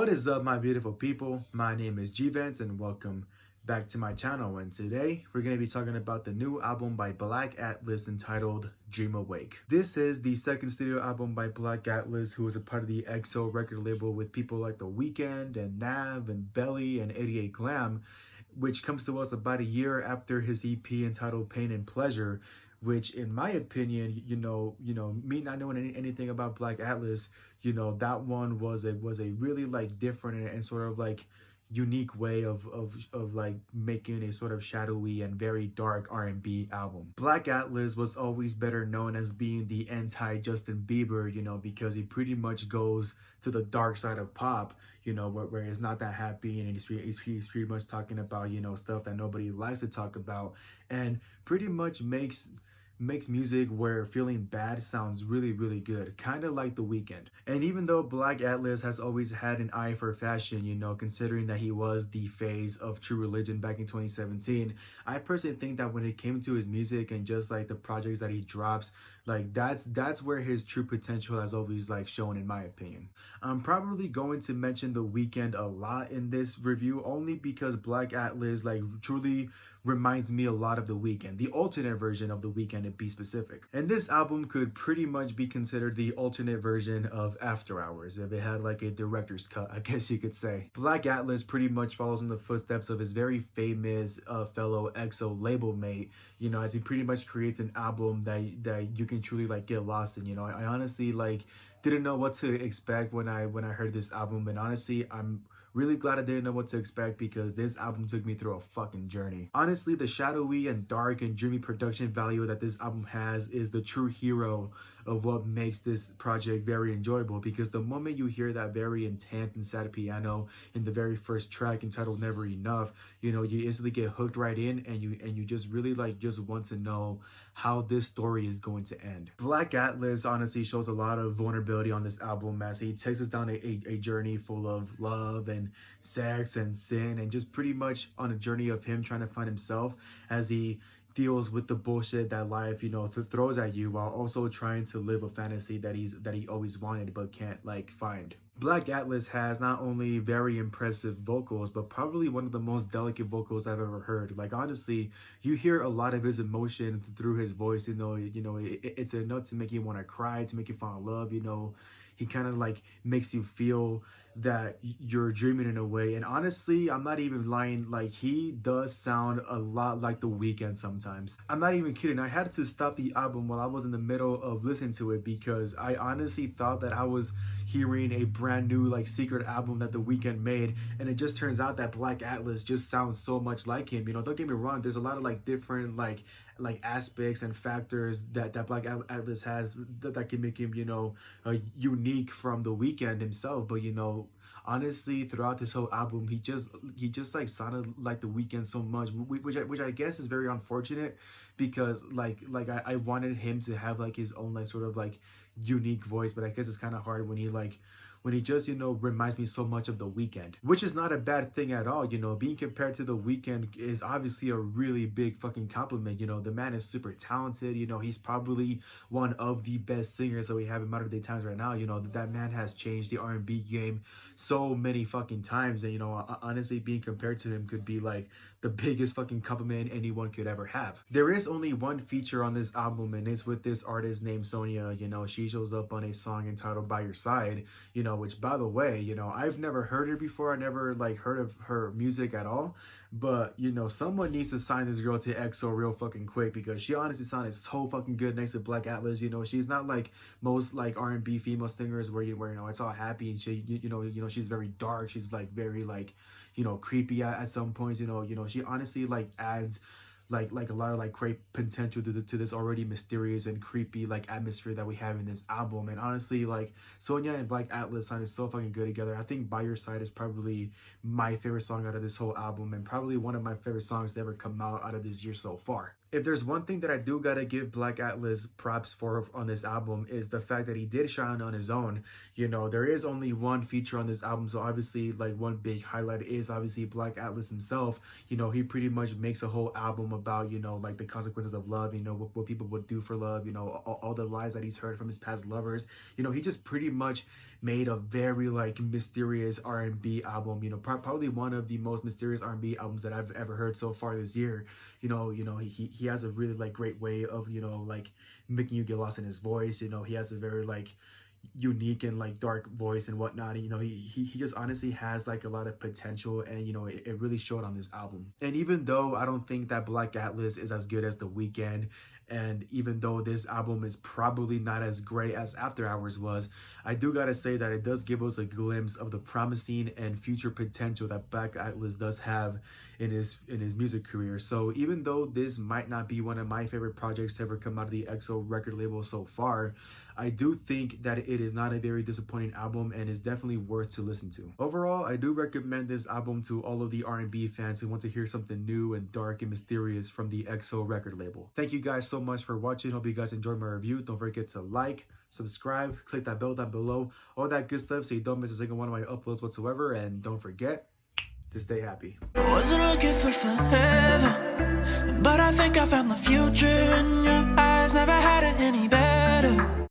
What is up, my beautiful people? My name is G-Vance and welcome back to my channel. And today we're going to be talking about the new album by Black Atlas entitled Dream Awake. This is the second studio album by Black Atlas, who was a part of the EXO record label with people like The Weeknd and Nav and Belly and 88 Glam, which comes to us about a year after his EP entitled Pain and Pleasure, which in my opinion, me not knowing anything about Black Atlas, that one was a really like different and sort of like unique way of like making a sort of shadowy and very dark R&B album. Black Atlas was always better known as being the anti Justin Bieber, because he pretty much goes to the dark side of pop, where it's not that happy, and he's pretty much talking about, stuff that nobody likes to talk about, and pretty much makes music where feeling bad sounds really, really good, kind of like The Weeknd. And even though Black Atlas has always had an eye for fashion, considering that he was the phase of True Religion back in 2017, I personally think that when it came to his music and just like the projects that he drops, like that's where his true potential has always like shown, in my opinion. I'm probably going to mention The Weeknd a lot in this review, only because Black Atlas like truly reminds me a lot of The Weeknd, the alternate version of The Weeknd to be specific. And this album could pretty much be considered the alternate version of After Hours, if it had like a director's cut, I guess you could say. Black Atlas pretty much follows in the footsteps of his very famous fellow EXO label mate, as he pretty much creates an album that you can truly like get lost in. I honestly like didn't know what to expect when I heard this album, and honestly I'm really glad I didn't know what to expect, because this album took me through a fucking journey. Honestly, the shadowy and dark and dreamy production value that this album has is the true hero of what makes this project very enjoyable, because the moment you hear that very intense and sad piano in the very first track entitled Never Enough, you instantly get hooked right in, and you just really like just want to know how this story is going to end. Black Atlas honestly shows a lot of vulnerability on this album, as he takes us down a journey full of love and sex and sin, and just pretty much on a journey of him trying to find himself as he deals with the bullshit that life throws at you, while also trying to live a fantasy that he always wanted but can't like find. Black Atlas has not only very impressive vocals, but probably one of the most delicate vocals I've ever heard. Like honestly, you hear a lot of his emotion through his voice. It's enough to make you want to cry, to make you fall in love. He kind of like makes you feel that you're dreaming in a way. And honestly, I'm not even lying, like he does sound a lot like The Weeknd sometimes. I'm not even kidding. I had to stop the album while I was in the middle of listening to it, because I honestly thought that I was hearing a brand new like secret album that The Weeknd made, and it just turns out that Black Atlas just sounds so much like him. Don't get me wrong, there's a lot of like different like aspects and factors that Black Atlas has that can make him unique from The Weeknd himself. But honestly, throughout this whole album, he just like sounded like The Weeknd so much, which I guess is very unfortunate, because like I wanted him to have like his own like sort of like unique voice, but I guess it's kind of hard when he just reminds me so much of The Weeknd, which is not a bad thing at all. Being compared to The Weeknd is obviously a really big fucking compliment. The man is super talented. He's probably one of the best singers that we have in modern day times right now. That man has changed the R&B game so many fucking times, and honestly, being compared to him could be like the biggest fucking compliment anyone could ever have. There is only one feature on this album, and it's with this artist named Sonia. She shows up on a song entitled By Your Side, which, by the way, I've never heard her before. I never like heard of her music at all, but someone needs to sign this girl to EXO real fucking quick, because she honestly sounded so fucking good next to Black Atlas. She's not like most like R&B female singers where it's all happy, and she she's very dark. She's like very like creepy at some points. She honestly like adds like a lot of like great potential to this already mysterious and creepy like atmosphere that we have in this album. And honestly, like Sonia and Black Atlas sounded so fucking good together. I think By Your Side is probably my favorite song out of this whole album, and probably one of my favorite songs to ever come out of this year so far. If there's one thing that I do gotta give Black Atlas props for on this album is the fact that he did shine on his own. You know, there is only one feature on this album, so obviously, like, one big highlight is obviously Black Atlas himself. You know, he pretty much makes a whole album about, you know, like the consequences of love, you know, what people would do for love, you know, all the lies that he's heard from his past lovers. You know, he just pretty much made a very like mysterious R&B album. You know, probably one of the most mysterious R&B albums that I've ever heard so far this year. You know, he has a really like great way of, you know, like making you get lost in his voice. You know, he has a very like unique and like dark voice and whatnot. And, you know, he just honestly has like a lot of potential, and you know, it really showed on this album. And even though I don't think that Black Atlas is as good as The Weeknd, and even though this album is probably not as great as After Hours was, I do gotta say that it does give us a glimpse of the promising and future potential that Black Atlas does have in his music career. So even though this might not be one of my favorite projects to ever come out of the EXO record label so far, I do think that it is not a very disappointing album and is definitely worth to listen to. Overall, I do recommend this album to all of the R&B fans who want to hear something new and dark and mysterious from the EXO record label. Thank you guys so much for watching. Hope you guys enjoyed my review. Don't forget to like, subscribe, click that bell down below, all that good stuff so you don't miss a single one of my uploads whatsoever. And don't forget to stay happy. I wasn't looking for forever, but I think I found the future in your eyes. Never had it any better.